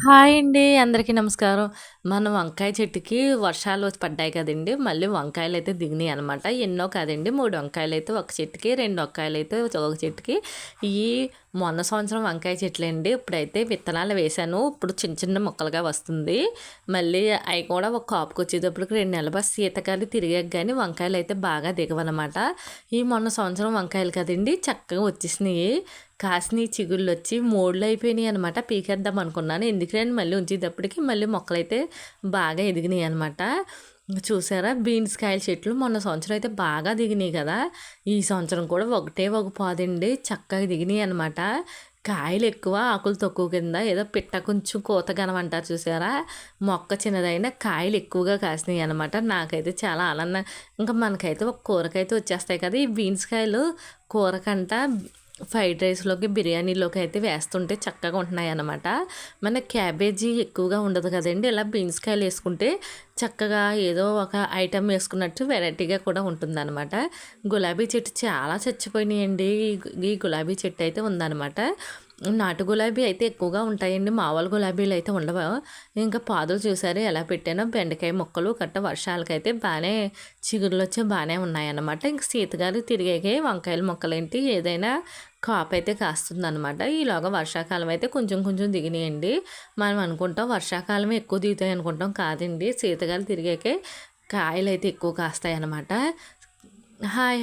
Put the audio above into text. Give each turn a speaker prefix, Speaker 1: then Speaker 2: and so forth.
Speaker 1: Hi అండి. అందరికీ నమస్కారం. మన వంకాయ చెట్టుకి వర్షాలు పడ్డాయి కదండీ! మళ్ళీ వంకాయలైతే దిగినాయనమాట. ఎన్నో కాదండి 3 వంకాయలైతే ఒక చెట్టుకి, 2 వంకాయలైతే ఒక చెట్టుకి. ఇయి మొన్న సంవత్సరం వంకాయ చెట్లండి. ఇప్పుడైతే విత్తనాలు వేశాను. ఇప్పుడు చిన్న చిన్న మొక్కలుగా వస్తుంది. మళ్ళీ అయి కూడా ఒక కాపుకొచ్చేటప్పటికి 2 నెలల శీతకాలం తిరిగాక గానీ వంకాయలైతే బాగా దిగవనమాట. ఈ మొన్న సంవత్సరం వంకాయలు కదండీ! చక్కగా వచ్చేసినియి. కాసినయి చిగుళ్ళొచ్చి మోడులు అయిపోయినాయి అనమాట. పీకేద్దాం అనుకున్నాను. ఎందుకులే అని మళ్ళీ ఉంచేటప్పటికి మళ్ళీ మొక్కలైతే బాగా ఎదిగినాయి అనమాట. చూసారా బీన్స్ కాయల చెట్లు మొన్న సంవత్సరం అయితే బాగా దిగినాయి కదా! ఈ సంవత్సరం కూడా ఒకటే ఒక పాదండి చక్కగా దిగినాయి అనమాట. కాయలు ఎక్కువ, ఆకులు తక్కువ కింద ఏదో పిట్ట కొంచెం కోతగనం అంటారు చూసారా? మొక్క చిన్నదైనా కాయలు ఎక్కువగా కాసినాయి అనమాట. నాకైతే చాలా ఆనందం. ఇంకా మనకైతే ఒక కూరకైతే వచ్చేస్తాయి కదా! ఈ బీన్స్ కాయలు కూరకంట ఫ్రైడ్ రైస్‌లోకి, బిర్యానీలోకి అయితే వేస్తుంటే చక్కగా ఉంటున్నాయన్నమాట. మన క్యాబేజీ ఎక్కువగా ఉండదు కదండీ! ఇలా బీన్స్ కాయలేసుకుంటే చక్కగా ఏదో ఒక ఐటెమ్ వేసుకున్నట్టు వెరైటీగా కూడా ఉంటుందన్నమాట. గులాబీ చెట్టు చాలా చచ్చిపోయినాయండి. ఈ గులాబీ చెట్టు అయితే ఉందన్నమాట. నాటు గులాబీ అయితే ఎక్కువగా ఉంటాయండి. మామూలు గులాబీలు అయితే ఉండవు. ఇంకా పాదులు చూసారా ఎలా పెట్టానో బెండకాయ మొక్కలు గట్ట వర్షాలకైతే బానే చిగుర్లొచ్చి బానే ఉన్నాయన్నమాట. ఇంక శీతగాలి తిరిగాకే వంకాయల మొక్కలేంటి ఏదైనా కాపైతే కాస్తుందనమాట. ఈలోగా వర్షాకాలం అయితే కొంచెం కొంచెం దిగినాయండి. మనం అనుకుంటాం వర్షాకాలమే ఎక్కువ దిగుతాయి అనుకుంటాం. కాదండి శీతగాలి తిరిగాకే కాయలైతే ఎక్కువ కాస్తాయన్నమాట. హాయ్.